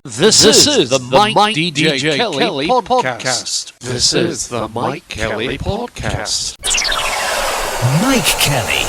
This is the Mike DJ Kelly podcast. This is the Mike Kelly podcast. Mike Kelly.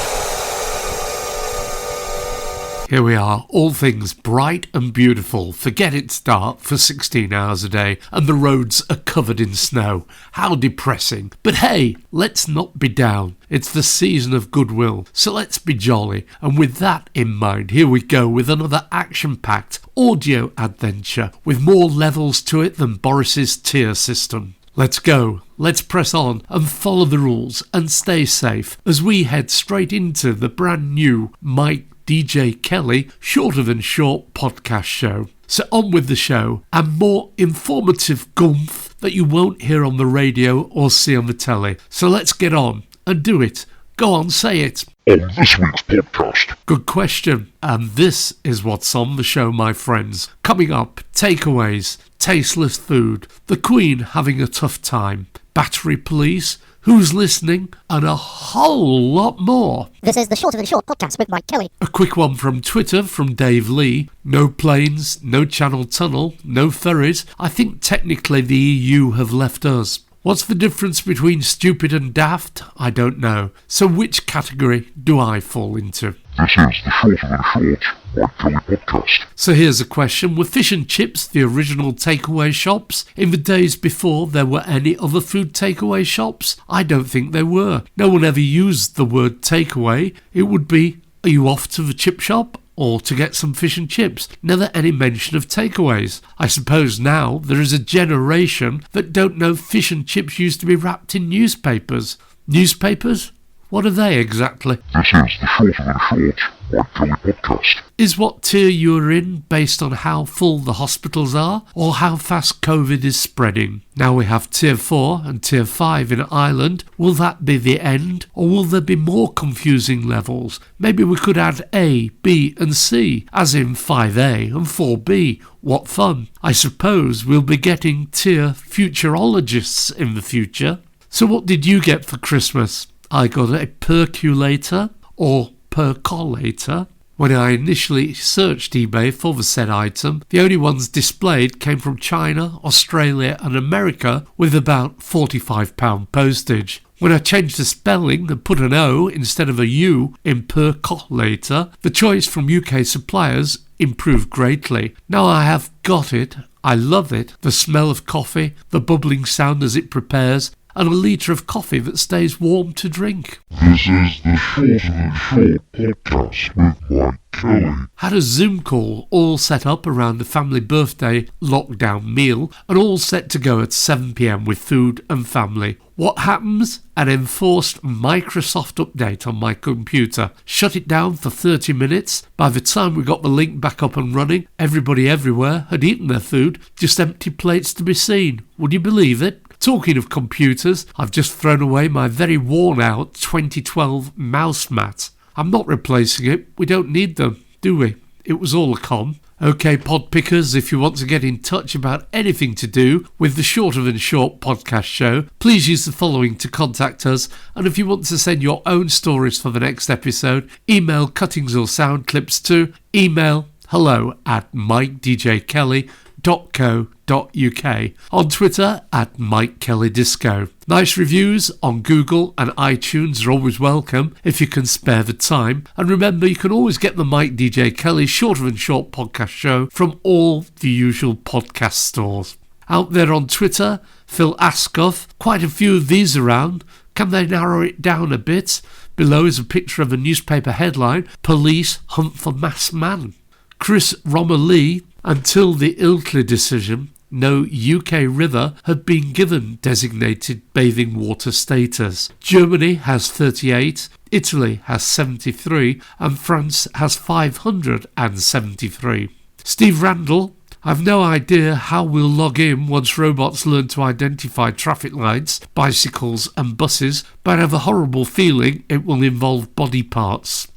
Here we are, all things bright and beautiful. Forget it's dark for 16 hours a day and the roads are covered in snow. How depressing. But hey, let's not be down. It's the season of goodwill, so let's be jolly. And with that in mind, here we go with another action-packed audio adventure with more levels to it than Boris's tier system. Let's go, let's press on and follow the rules and stay safe as we head straight into the brand new Mike DJ Kelly Shorter Than Short podcast show. So on with the show and more informative gumph that you won't hear on the radio or see on the telly. So let's get on and do it. Go on, say it. On this week's podcast. Good question. And this is what's on the show, my friends. Coming up, takeaways, tasteless food, the Queen having a tough time, battery police, who's listening, and a whole lot more. This is the Shorter Than Short podcast with Mike Kelly. A quick one from Twitter from Dave Lee. No planes, no Channel Tunnel, no ferries. I think technically the EU have left us. What's the difference between stupid and daft? I don't know. So which category do I fall into? This is the Shorter Than Short Mike Kelly podcast. So here's a question. Were fish and chips the original takeaway shops? In the days before there were any other food takeaway shops? I don't think there were. No one ever used the word takeaway. It would be, are you off to the chip shop? Or to get some fish and chips. Never any mention of takeaways. I suppose now there is a generation that don't know fish and chips used to be wrapped in newspapers. Newspapers? What are they exactly? This is the Shorter Than Short Mike Kelly podcast. Is what tier you're in based on how full the hospitals are or how fast COVID is spreading? Now we have tier 4 and tier 5 in Ireland. Will that be the end or will there be more confusing levels? Maybe we could add A, B and C, as in 5A and 4B. What fun. I suppose we'll be getting tier futurologists in the future. So what did you get for Christmas? I got a percolator or percolator. When I initially searched eBay for the said item, the only ones displayed came from China, Australia and America with about £45 postage. When I changed the spelling and put an O instead of a U in percolator, the choice from UK suppliers improved greatly. Now I have got it, I love it, the smell of coffee, the bubbling sound as it prepares, and a litre of coffee that stays warm to drink. This is the Shorter Than Short podcast with Mike Kelly. Had a Zoom call all set up around the family birthday lockdown meal and all set to go at 7 p.m. with food and family. What happens? An enforced Microsoft update on my computer. Shut it down for 30 minutes. By the time we got the link back up and running, everybody everywhere had eaten their food, just empty plates to be seen. Would you believe it? Talking of computers, I've just thrown away my very worn-out 2012 mouse mat. I'm not replacing it. We don't need them, do we? It was all a con. OK, pod pickers, if you want to get in touch about anything to do with the Shorter Than Short podcast show, please use the following to contact us. And if you want to send your own stories for the next episode, email cuttings or sound clips to email hello@MikeDJKelly.co.uk, on Twitter @MikeKellyDisco. Nice reviews on Google and iTunes are always welcome if you can spare the time. And remember, you can always get the Mike DJ Kelly Shorter Than Short podcast show from all the usual podcast stores. Out there on Twitter, Phil Askoff, quite a few of these around. Can they narrow it down a bit? Below is a picture of a newspaper headline, Police Hunt for Masked Man. Chris Romilly, until the Ilkley decision, no UK river had been given designated bathing water status. Germany has 38, Italy has 73, and France has 573. Steve Randall, I've no idea how we'll log in once robots learn to identify traffic lights, bicycles and buses, but I have a horrible feeling it will involve body parts.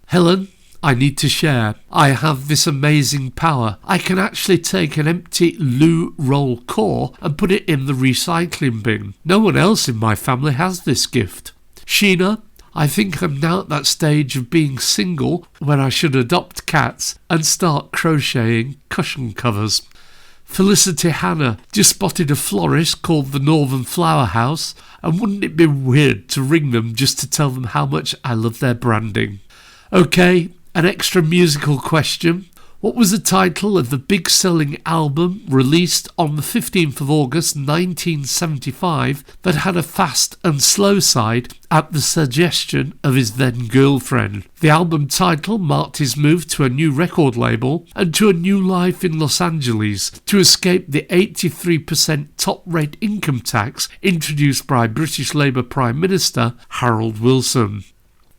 Helen, I need to share. I have this amazing power. I can actually take an empty loo roll core and put it in the recycling bin. No one else in my family has this gift. Sheena, I think I'm now at that stage of being single when I should adopt cats and start crocheting cushion covers. Felicity Hannah just spotted a florist called the Northern Flower House, and wouldn't it be weird to ring them just to tell them how much I love their branding? Okay, an extra musical question. What was the title of the big-selling album released on the 15th of August 1975 that had a fast and slow side at the suggestion of his then-girlfriend? The album title marked his move to a new record label and to a new life in Los Angeles to escape the 83% top-rate income tax introduced by British Labour Prime Minister Harold Wilson.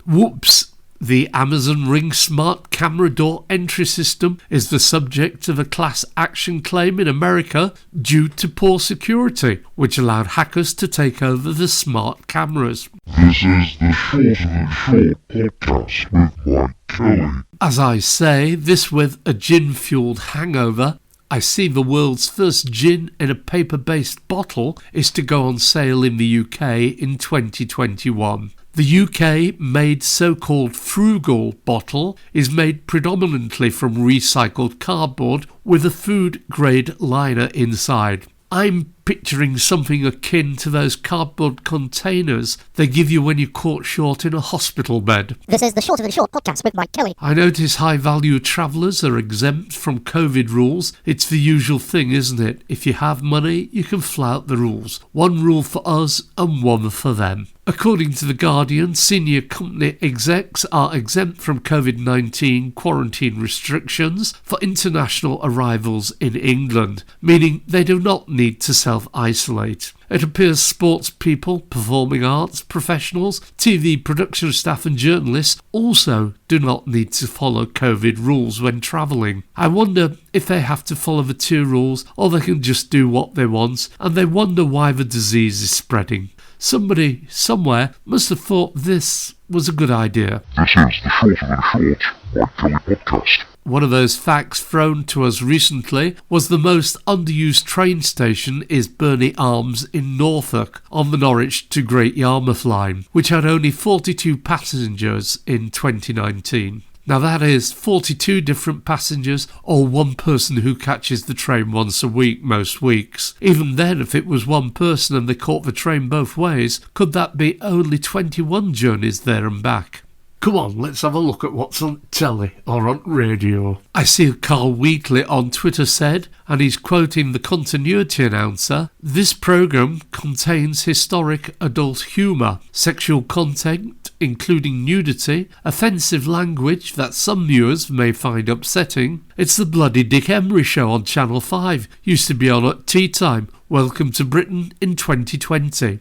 Whoops! The Amazon Ring smart camera door entry system is the subject of a class action claim in America due to poor security, which allowed hackers to take over the smart cameras. This is the Shorter Than Short podcast with Mike Kelly. As I say this with a gin-fueled hangover, I see the world's first gin in a paper-based bottle is to go on sale in the UK in 2021. The UK-made so-called frugal bottle is made predominantly from recycled cardboard with a food-grade liner inside. I'm picturing something akin to those cardboard containers they give you when you're caught short in a hospital bed. This is the Shorter Than Short podcast with Mike Kelly. I notice high-value travellers are exempt from COVID rules. It's the usual thing, isn't it? If you have money, you can flout the rules. One rule for us and one for them. According to The Guardian, senior company execs are exempt from COVID-19 quarantine restrictions for international arrivals in England, meaning they do not need to self-isolate. It appears sports people, performing arts professionals, TV production staff and journalists also do not need to follow COVID rules when travelling. I wonder if they have to follow the two rules or they can just do what they want, and they wonder why the disease is spreading. Somebody, somewhere, must have thought this was a good idea. This is the Shorter Than Short Mike Kelly podcast. One of those facts thrown to us recently was the most underused train station is Burney Arms in Norfolk on the Norwich to Great Yarmouth line, which had only 42 passengers in 2019. Now that is 42 different passengers or one person who catches the train once a week most weeks. Even then, if it was one person and they caught the train both ways, could that be only 21 journeys there and back? Come on, let's have a look at what's on telly or on radio. I see Carl Wheatley on Twitter said, and he's quoting the continuity announcer, "This programme contains historic adult humour, sexual content including nudity, offensive language that some viewers may find upsetting. It's the bloody Dick Emery show on Channel 5, used to be on at tea time. Welcome to Britain in 2020.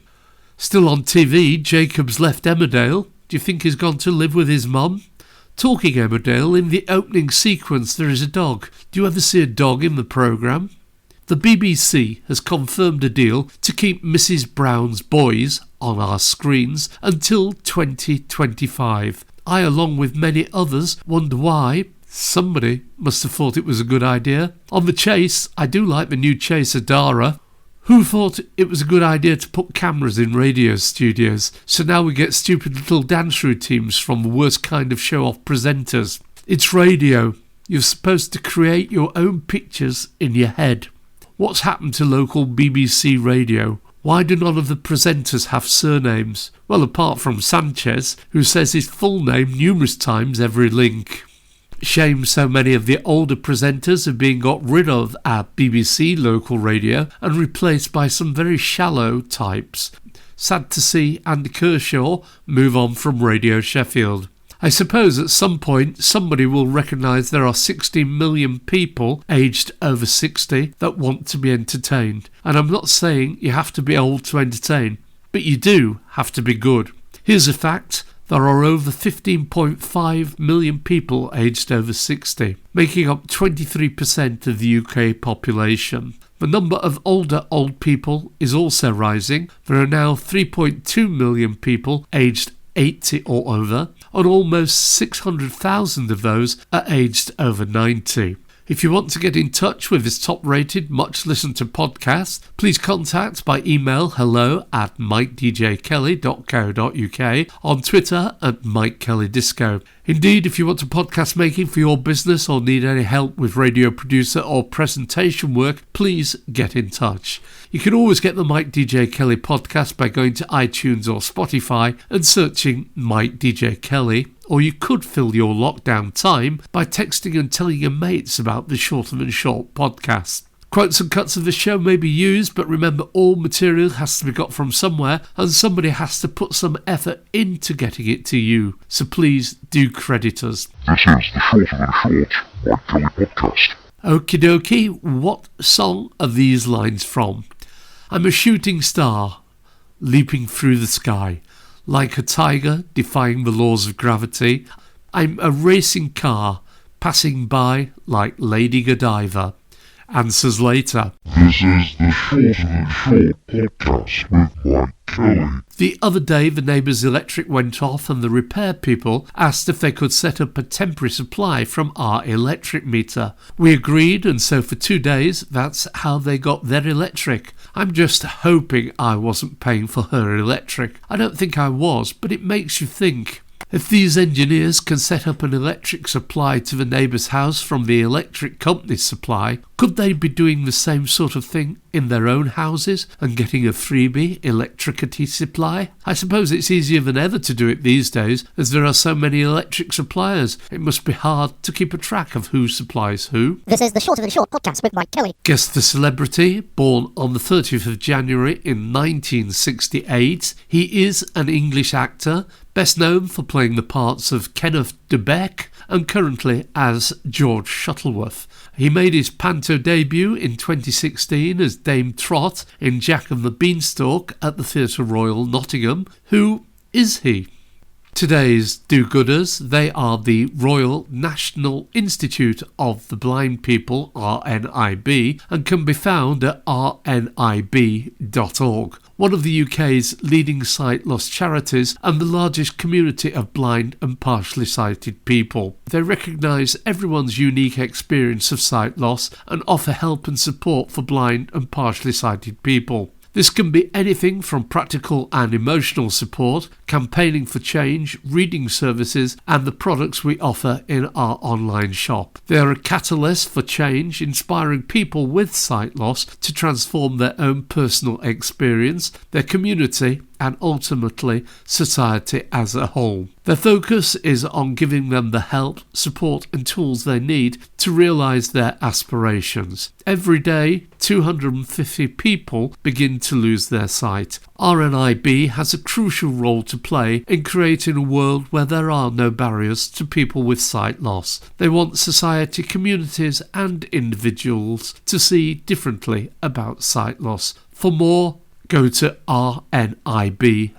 Still on TV, Jacob's left Emmerdale. Do you think he's gone to live with his mum? Talking Emmerdale, in the opening sequence there is a dog. Do you ever see a dog in the programme? The BBC has confirmed a deal to keep Mrs Brown's Boys on our screens until 2025. I, along with many others, wonder why. Somebody must have thought it was a good idea. On The Chase, I do like the new Chase Adara. Who thought it was a good idea to put cameras in radio studios? So now we get stupid little dance routines from the worst kind of show-off presenters. It's radio. You're supposed to create your own pictures in your head. What's happened to local BBC radio? Why do none of the presenters have surnames? Well, apart from Sanchez, who says his full name numerous times every link. Shame so many of the older presenters have been got rid of at BBC local radio and replaced by some very shallow types. Sad to see Andy Kershaw move on from Radio Sheffield. I suppose at some point somebody will recognise there are 16 million people aged over 60 that want to be entertained. And I'm not saying you have to be old to entertain, but you do have to be good. Here's a fact. There are over 15.5 million people aged over 60, making up 23% of the UK population. The number of older old people is also rising. There are now 3.2 million people aged 80 or over, and almost 600,000 of those are aged over 90. If you want to get in touch with this top-rated, much-listened-to podcast, please contact by email hello@mikedjkelly.co.uk, on Twitter @MikeKellyDisco. Indeed, if you want to podcast making for your business or need any help with radio producer or presentation work, please get in touch. You can always get the Mike DJ Kelly podcast by going to iTunes or Spotify and searching Mike DJ Kelly, or you could fill your lockdown time by texting and telling your mates about the Shorter Than Short podcast. Quotes and cuts of the show may be used, but remember all material has to be got from somewhere and somebody has to put some effort into getting it to you. So please do credit us. This is the Shorter Than Short Mike Kelly podcast. Okie dokie, what song are these lines from? I'm a shooting star, leaping through the sky, like a tiger defying the laws of gravity. I'm a racing car, passing by like Lady Godiva. Answers later. This is the Shorter Than Short podcast with Mike Kelly. The other day the neighbour's electric went off and the repair people asked if they could set up a temporary supply from our electric meter. We agreed, and so for 2 days that's how they got their electric. I'm just hoping I wasn't paying for her electric. I don't think I was, but it makes you think. If these engineers can set up an electric supply to the neighbour's house from the electric company's supply, could they be doing the same sort of thing in their own houses and getting a freebie electricity supply? I suppose it's easier than ever to do it these days, as there are so many electric suppliers. It must be hard to keep a track of who supplies who. This is the Shorter Than Short podcast with Mike Kelly. Guess the celebrity, born on the 30th of January in 1968. He is an English actor, best known for playing the parts of Kenneth de Beck and currently as George Shuttleworth. He made his panto debut in 2016 as Dame Trot in Jack and the Beanstalk at the Theatre Royal Nottingham. Who is he? Today's do-gooders, they are the Royal National Institute of the Blind People, RNIB, and can be found at rnib.org. One of the UK's leading sight loss charities and the largest community of blind and partially sighted people. They recognise everyone's unique experience of sight loss and offer help and support for blind and partially sighted people. This can be anything from practical and emotional support, campaigning for change, reading services, and the products we offer in our online shop. They are a catalyst for change, inspiring people with sight loss to transform their own personal experience, their community, and ultimately society as a whole. Their focus is on giving them the help, support and tools they need to realise their aspirations. Every day, 250 people begin to lose their sight. RNIB has a crucial role to play in creating a world where there are no barriers to people with sight loss. They want society, communities and individuals to see differently about sight loss. For more, go to rnib.org.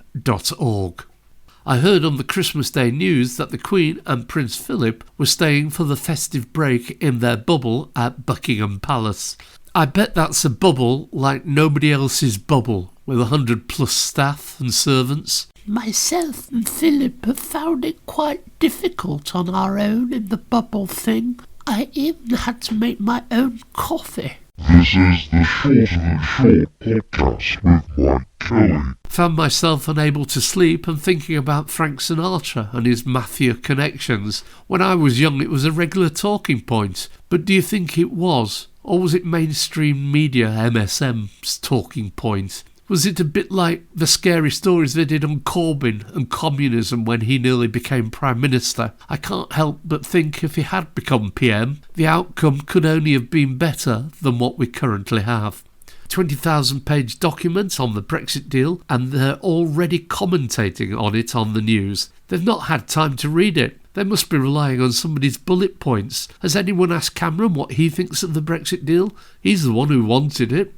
I heard on the Christmas Day news that the Queen and Prince Philip were staying for the festive break in their bubble at Buckingham Palace. I bet that's a bubble like nobody else's bubble, with 100+ staff and servants. Myself and Philip have found it quite difficult on our own in the bubble thing. I even had to make my own coffee. This is the Shorter Than Short podcast with Mike Kelly. Found myself unable to sleep and thinking about Frank Sinatra and his mafia connections. When I was young it was a regular talking point, but do you think it was? Or was it mainstream media MSM's talking point? Was it a bit like the scary stories they did on Corbyn and communism when he nearly became Prime Minister? I can't help but think if he had become PM, the outcome could only have been better than what we currently have. 20,000-page document on the Brexit deal, and they're already commentating on it on the news. They've not had time to read it. They must be relying on somebody's bullet points. Has anyone asked Cameron what he thinks of the Brexit deal? He's the one who wanted it.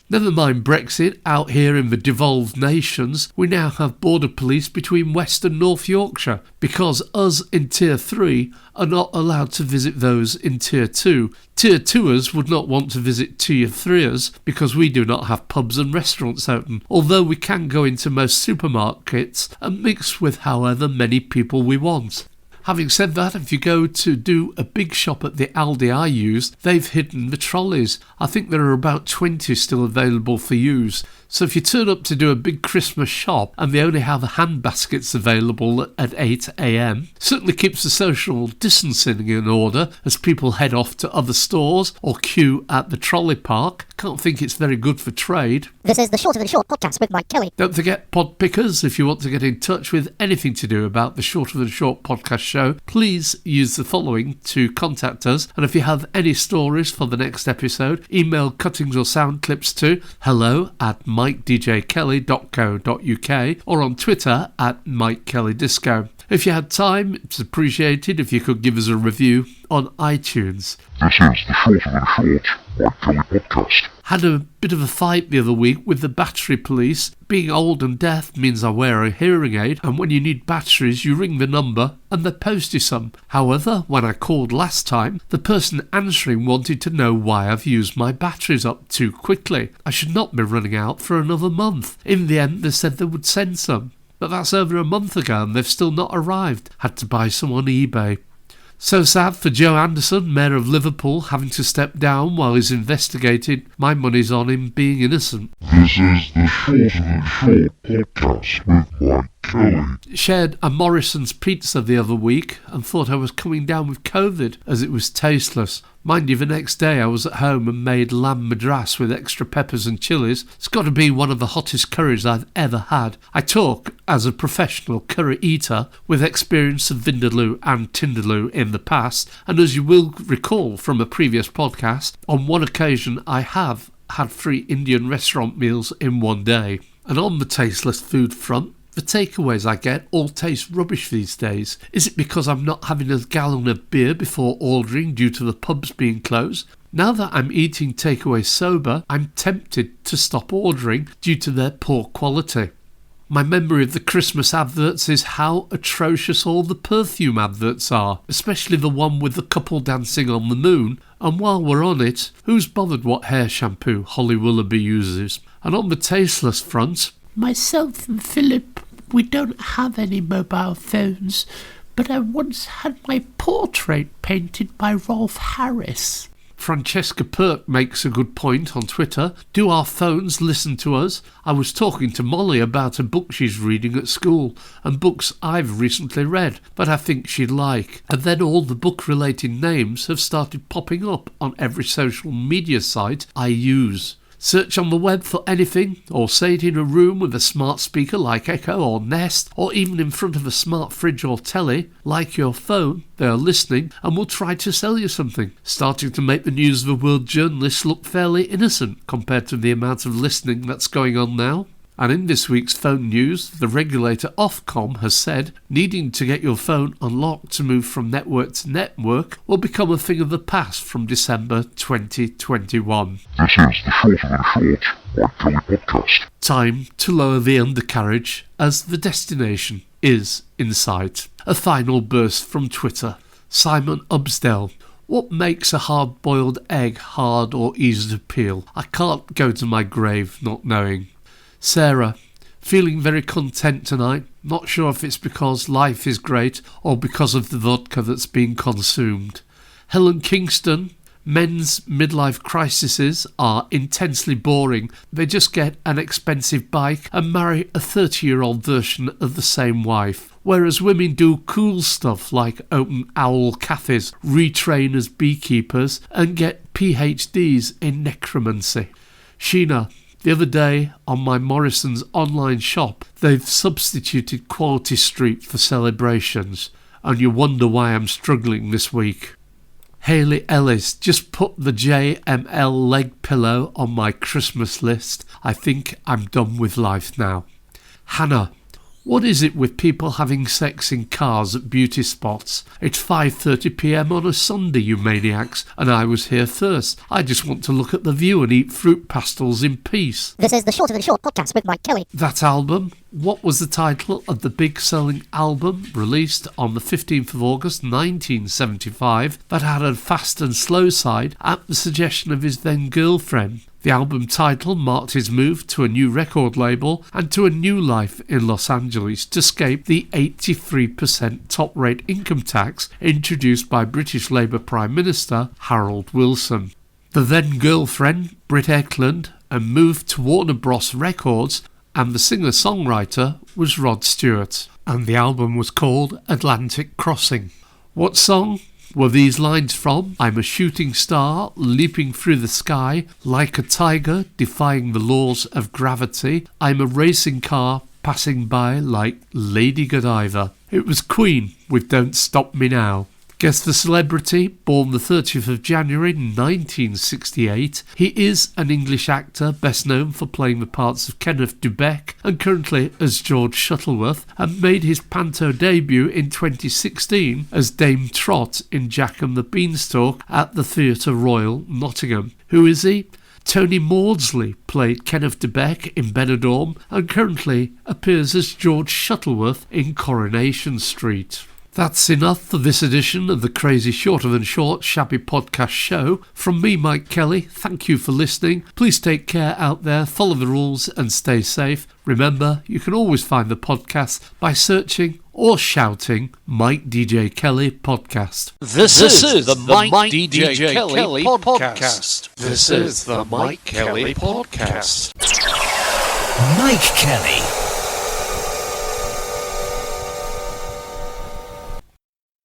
Never mind Brexit, out here in the devolved nations, we now have border police between West and North Yorkshire, because us in Tier 3 are not allowed to visit those in Tier 2. Tier 2ers would not want to visit Tier 3ers because we do not have pubs and restaurants open, although we can go into most supermarkets and mix with however many people we want. Having said that, if you go to do a big shop at the Aldi I use, they've hidden the trolleys. I think there are about 20 still available for use. So if you turn up to do a big Christmas shop and they only have hand baskets available at 8 a.m, certainly keeps the social distancing in order as people head off to other stores or queue at the trolley park. Can't think it's very good for trade. This is the Shorter Than Short podcast with Mike Kelly. Don't forget pod pickers. If you want to get in touch with anything to do about the Shorter Than Short podcast show, please use the following to contact us. And if you have any stories for the next episode, email cuttings or sound clips to hello@mikedjkelly.co.uk or on Twitter @MikeKellyDisco. If you had time, it's appreciated if you could give us a review on iTunes. This is the Shorter Than Short Mike Kelly podcast. Had a bit of a fight the other week with the battery police. Being old and deaf means I wear a hearing aid, and when you need batteries you ring the number and they post you some. However, when I called last time, the person answering wanted to know why I've used my batteries up too quickly. I should not be running out for another month. In the end they said they would send some. But that's over a month ago and they've still not arrived. Had to buy some on eBay. So sad for Joe Anderson, Mayor of Liverpool, having to step down while he's investigated. My money's on him being innocent. This is the Shorter Than Short podcast with Mike Kelly. Shared a Morrison's pizza the other week and thought I was coming down with COVID as it was tasteless. Mind you, the next day I was at home and made lamb madras with extra peppers and chilies. It's got to be one of the hottest curries I've ever had. I talk as a professional curry eater with experience of Vindaloo and Tindaloo in the past, and as you will recall from a previous podcast, on one occasion I have had 3 Indian restaurant meals in one day. And on the tasteless food front, the takeaways I get all taste rubbish these days. Is it because I'm not having a gallon of beer before ordering due to the pubs being closed? Now that I'm eating takeaway sober, I'm tempted to stop ordering due to their poor quality. My memory of the Christmas adverts is how atrocious all the perfume adverts are, especially the one with the couple dancing on the moon. And while we're on it, who's bothered what hair shampoo Holly Willoughby uses? And on the tasteless front, myself and Philip, we don't have any mobile phones, but I once had my portrait painted by Rolf Harris. Francesca Perk makes a good point on Twitter. Do our phones listen to us? I was talking to Molly about a book she's reading at school and books I've recently read but I think she'd like. And then all the book-related names have started popping up on every social media site I use. Search on the web for anything, or say it in a room with a smart speaker like Echo or Nest, or even in front of a smart fridge or telly, like your phone. They are listening and will try to sell you something, starting to make the News of the World journalists look fairly innocent compared to the amount of listening that's going on now. And in this week's phone news, the regulator Ofcom has said needing to get your phone unlocked to move from network to network will become a thing of the past from December 2021. This is the Shorter Than Short Mike Kelly podcast. Time to lower the undercarriage as the destination is in sight. A final burst from Twitter. Simon Ubsdell. What makes a hard-boiled egg hard or easy to peel? I can't go to my grave not knowing. Sarah, feeling very content tonight. Not sure if it's because life is great or because of the vodka that's being consumed. Helen Kingston, men's midlife crises are intensely boring. They just get an expensive bike and marry a 30-year-old version of the same wife. Whereas women do cool stuff like open owl cafes, retrain as beekeepers and get PhDs in necromancy. Sheena, the other day on my Morrison's online shop, they've substituted Quality Street for celebrations, and you wonder why I'm struggling this week. Hayley Ellis, just put the JML leg pillow on my Christmas list. I think I'm done with life now. Hannah, what is it with people having sex in cars at beauty spots? It's 5:30 p.m. on a Sunday, you maniacs, and I was here first. I just want to look at the view and eat fruit pastels in peace. This is the Shorter Than Short podcast with Mike Kelly. That album, What was the title of the big-selling album released on the 15th of August 1975 that had a fast and slow side at the suggestion of his then girlfriend? The album title marked his move to a new record label and to a new life in Los Angeles to escape the 83% top-rate income tax introduced by British Labour Prime Minister Harold Wilson. The then girlfriend, Britt Ekland, and moved to Warner Bros. Records, and the singer-songwriter was Rod Stewart, and the album was called Atlantic Crossing. What song were these lines from? I'm a shooting star leaping through the sky, like a tiger defying the laws of gravity. I'm a racing car passing by like Lady Godiva. It was Queen with Don't Stop Me Now. Guess the celebrity, born the 30th of January 1968. He is an English actor, best known for playing the parts of Kenneth Dubeck and currently as George Shuttleworth, and made his panto debut in 2016 as Dame Trot in Jack and the Beanstalk at the Theatre Royal, Nottingham. Who is he? Tony Maudsley played Kenneth Dubeck in Benidorm and currently appears as George Shuttleworth in Coronation Street. That's enough for this edition of the Crazy Shorter Than Short Shabby Podcast Show. From me, Mike Kelly, thank you for listening. Please take care out there, follow the rules and stay safe. Remember, you can always find the podcast by searching or shouting Mike DJ Kelly Podcast. This is the Mike DJ Kelly Podcast. This is the Mike Kelly Podcast. Mike Kelly.